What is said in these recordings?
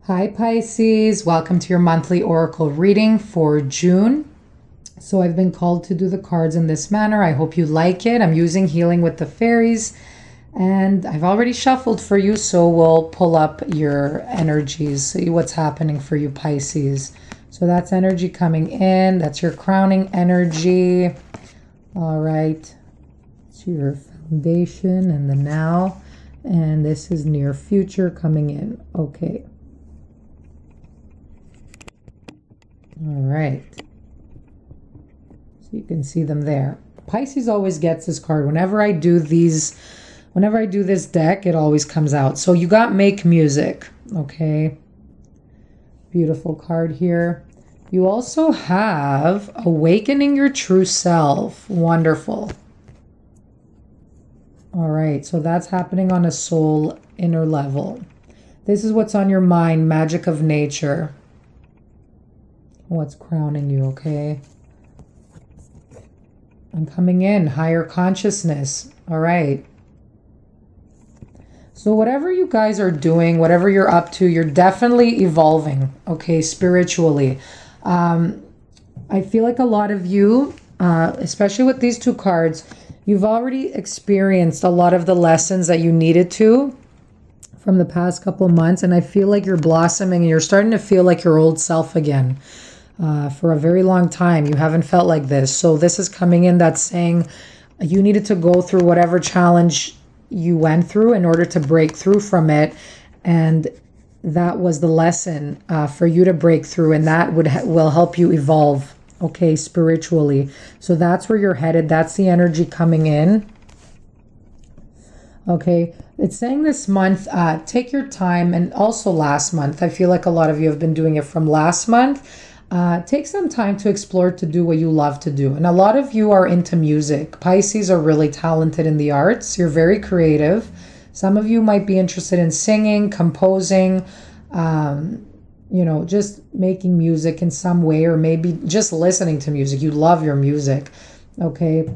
Hi Pisces, welcome to your monthly oracle reading for June. So I've been called to do the cards in this manner. I hope you like it. I'm using Healing with the Fairies and I've already shuffled for you, so we'll pull up your energies, see what's happening for you Pisces. So that's energy coming in, that's your crowning energy. All right, it's your foundation and the now, and this is near future coming in. Okay. All right. So you can see them there. Pisces always gets this card. Whenever I do this deck, it always comes out. So you got Make Music. Okay. Beautiful card here. You also have Awakening Your True Self. Wonderful. All right. So that's happening on a soul inner level. This is what's on your mind. Magic of nature. What's crowning you, okay? I'm coming in, higher consciousness. All right. So whatever you guys are doing, whatever you're up to, you're definitely evolving, okay, spiritually. I feel like a lot of you, especially with these two cards, you've already experienced a lot of the lessons that you needed to from the past couple of months. And I feel like you're blossoming and you're starting to feel like your old self again. For a very long time, you haven't felt like this. So this is coming in that's saying you needed to go through whatever challenge you went through in order to break through from it. And that was the lesson for you to break through. And that will help you evolve, okay, spiritually. So that's where you're headed. That's the energy coming in. Okay, it's saying this month, take your time. And also last month, I feel like a lot of you have been doing it from last month. Take some time to explore, to do what you love to do. And a lot of you are into music. Pisces are really talented in the arts. You're very creative. Some of you might be interested in singing, composing, just making music in some way, or maybe just listening to music. You love your music. Okay.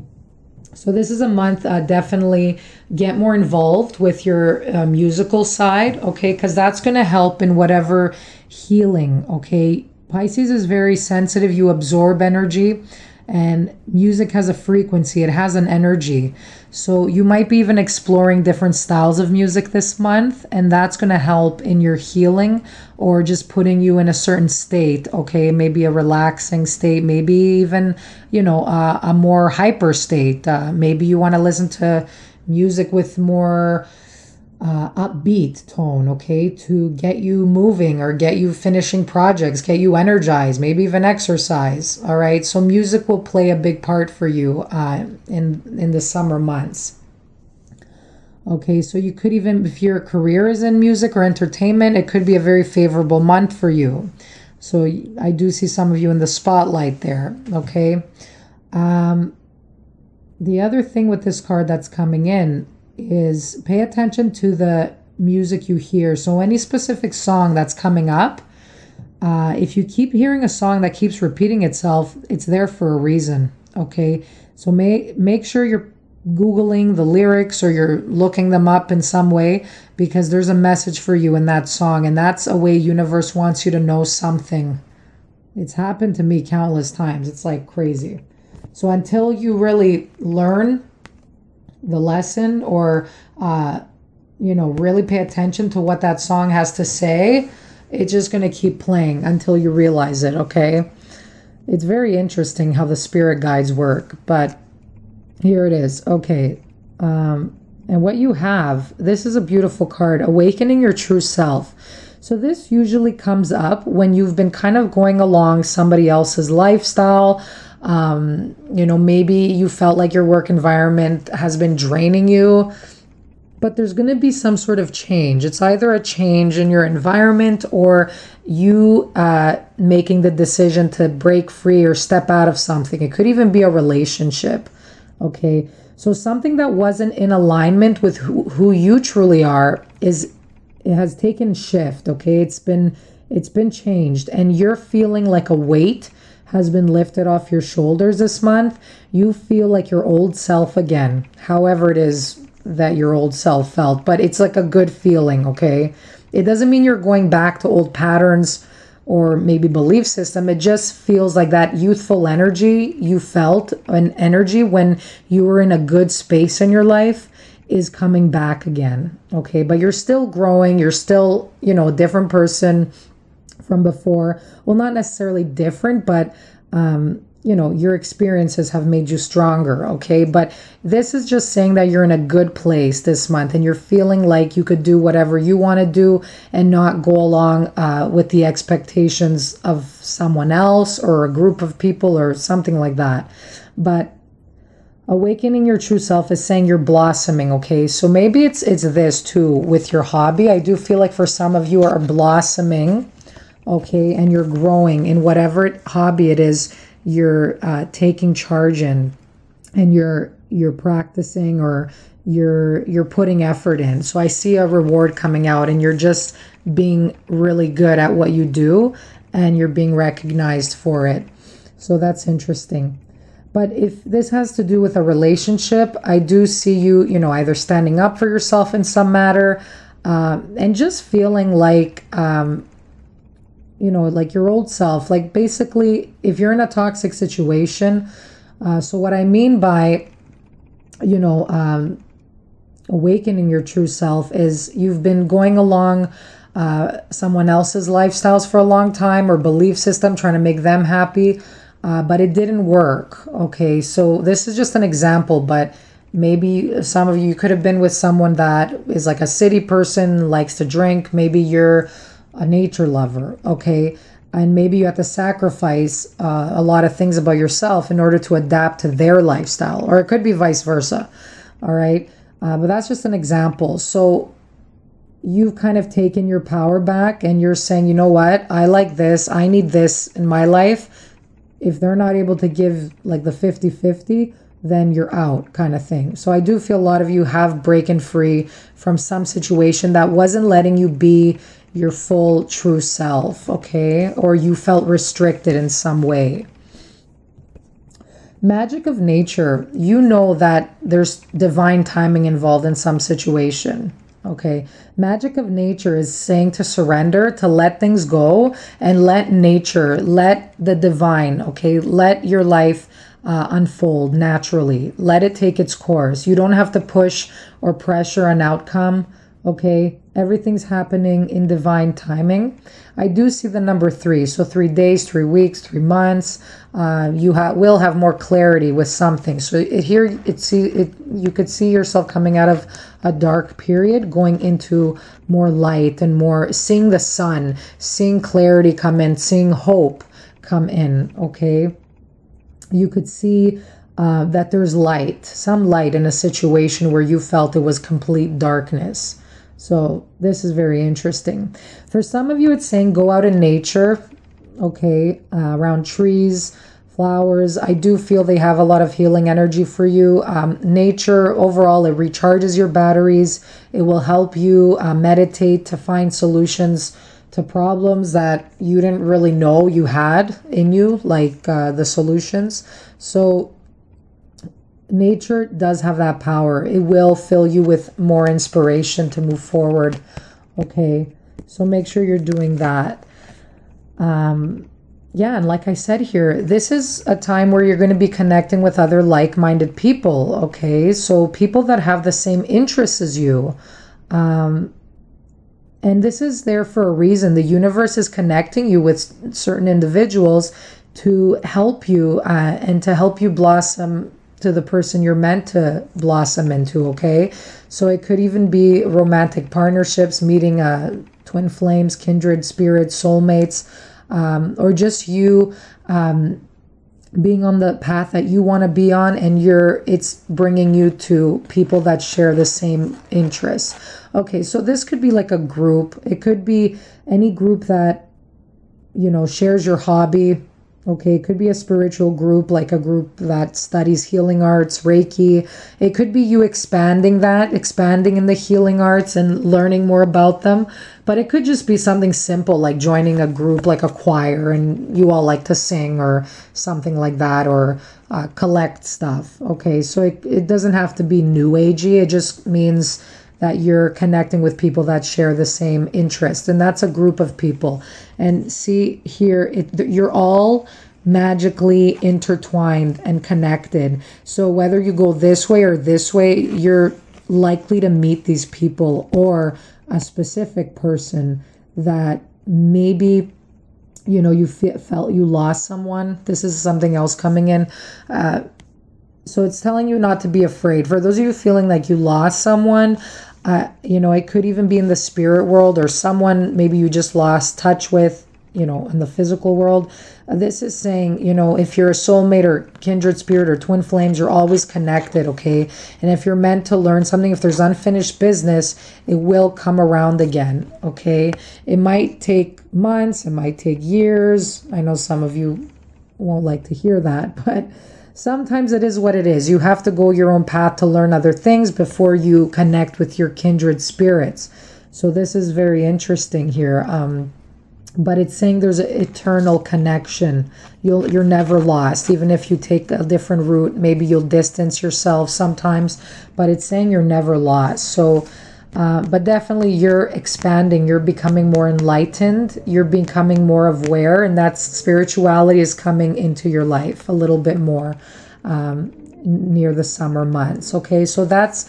So this is a month, definitely get more involved with your musical side. Okay. Because that's going to help in whatever healing. Okay. Pisces is very sensitive. You absorb energy, and music has a frequency. It has an energy. So you might be even exploring different styles of music this month, and that's going to help in your healing or just putting you in a certain state. Okay, maybe a relaxing state, maybe even, a more hyper state. Maybe you want to listen to music with more upbeat tone, okay, to get you moving or get you finishing projects, get you energized, maybe even exercise. All right, so music will play a big part for you in the summer months. Okay, so you could even, if your career is in music or entertainment, it could be a very favorable month for you. So I do see some of you in the spotlight there. Okay, the other thing with this card that's coming in is pay attention to the music you hear. So any specific song that's coming up, if you keep hearing a song that keeps repeating itself, it's there for a reason. Okay, so make sure you're Googling the lyrics or you're looking them up in some way, because there's a message for you in that song, and that's a way universe wants you to know something. It's happened to me countless times. It's like crazy. So until you really learn the lesson or really pay attention to what that song has to say, it's just going to keep playing until you realize it. Okay, it's very interesting how the spirit guides work, but here it is. Okay, and what you have, this is a beautiful card, Awakening Your True Self. So this usually comes up when you've been kind of going along somebody else's lifestyle. Maybe you felt like your work environment has been draining you, but there's going to be some sort of change. It's either a change in your environment or you making the decision to break free or step out of something. It could even be a relationship. Okay, so something that wasn't in alignment with who you truly are it has taken shift. Okay, it's been changed, and you're feeling like a weight has been lifted off your shoulders this month. You feel like your old self again, however it is that your old self felt, but it's like a good feeling, okay? It doesn't mean you're going back to old patterns or maybe belief system. It just feels like that youthful energy you felt, an energy when you were in a good space in your life, is coming back again. Okay, but you're still growing. You're still, a different person from before. Well, not necessarily different, but your experiences have made you stronger. Okay, but this is just saying that you're in a good place this month and you're feeling like you could do whatever you want to do and not go along with the expectations of someone else or a group of people or something like that. But awakening your true self is saying you're blossoming. Okay, so maybe it's this too with your hobby. I do feel like for some of you are blossoming. Okay, and you're growing in whatever hobby it is you're taking charge in, and you're practicing, or you're putting effort in. So I see a reward coming out, and you're just being really good at what you do, and you're being recognized for it. So that's interesting. But if this has to do with a relationship, I do see you, either standing up for yourself in some matter, and just feeling like, like your old self. Like basically, if you're in a toxic situation, so what I mean by, awakening your true self is you've been going along someone else's lifestyles for a long time or belief system, trying to make them happy, but it didn't work. Okay, so this is just an example, but maybe some of you could have been with someone that is like a city person, likes to drink. Maybe you're a nature lover, okay? And maybe you have to sacrifice a lot of things about yourself in order to adapt to their lifestyle, or it could be vice versa, all right? But that's just an example. So you've kind of taken your power back and you're saying, you know what? I like this. I need this in my life. If they're not able to give like the 50-50, then you're out, kind of thing. So I do feel a lot of you have broken free from some situation that wasn't letting you be your full true self, okay? Or you felt restricted in some way. Magic of nature, you know that there's divine timing involved in some situation, okay? Magic of nature is saying to surrender, to let things go, and let nature, let the divine, okay? Let your life unfold naturally. Let it take its course. You don't have to push or pressure an outcome, okay? Everything's happening in divine timing. I do see the number 3. So 3 days, 3 weeks, 3 months. You will have more clarity with something. So you could see yourself coming out of a dark period, going into more light and more seeing the sun, seeing clarity come in, seeing hope come in. Okay, you could see that there's light, some light in a situation where you felt it was complete darkness. So this is very interesting. For some of you, it's saying go out in nature, okay, around trees, flowers. I do feel they have a lot of healing energy for you. Nature, overall, it recharges your batteries. It will help you meditate to find solutions to problems that you didn't really know you had in you, like the solutions. So nature does have that power. It will fill you with more inspiration to move forward. Okay, so make sure you're doing that. Yeah, and like I said here, this is a time where you're going to be connecting with other like-minded people. Okay, so people that have the same interests as you. And this is there for a reason. The universe is connecting you with certain individuals to help you and to help you blossom to the person you're meant to blossom into, okay? So it could even be romantic partnerships, meeting twin flames, kindred spirits, soulmates, or just you being on the path that you want to be on, and it's bringing you to people that share the same interests. Okay, so this could be like a group. It could be any group that, shares your hobby. Okay, it could be a spiritual group, like a group that studies healing arts, Reiki. It could be you expanding in the healing arts and learning more about them. But it could just be something simple, like joining a group, like a choir, and you all like to sing or something like that, or collect stuff. Okay, so it doesn't have to be new agey. It just means that you're connecting with people that share the same interest. And that's a group of people. And see here, you're all magically intertwined and connected. So whether you go this way or this way, you're likely to meet these people or a specific person that maybe you felt you lost someone. This is something else coming in. So it's telling you not to be afraid. For those of you feeling like you lost someone, it could even be in the spirit world, or someone maybe you just lost touch with, in the physical world. This is saying, if you're a soulmate or kindred spirit or twin flames, you're always connected, okay? And if you're meant to learn something, if there's unfinished business, it will come around again, okay? It might take months, it might take years. I know some of you won't like to hear that, but sometimes it is what it is. You have to go your own path to learn other things before you connect with your kindred spirits. So this is very interesting here. But it's saying there's an eternal connection. You're never lost. Even if you take a different route, maybe you'll distance yourself sometimes, but it's saying you're never lost. So, but definitely you're expanding. You're becoming more enlightened. You're becoming more aware, and that spirituality is coming into your life a little bit more near the summer months. Okay, so that's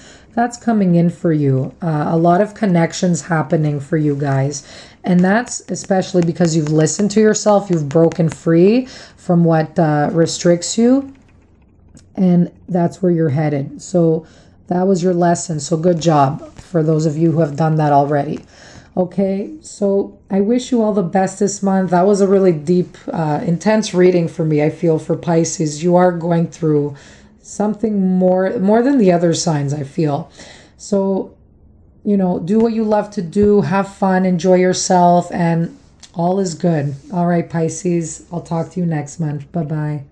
coming in for you. A lot of connections happening for you guys. And that's especially because you've listened to yourself, you've broken free from what restricts you, and that's where you're headed. So that was your lesson. So good job for those of you who have done that already. Okay, so I wish you all the best this month. That was a really deep, intense reading for me, I feel, for Pisces. You are going through something more than the other signs, I feel. So do what you love to do, have fun, enjoy yourself, and all is good. All right, Pisces, I'll talk to you next month. Bye-bye.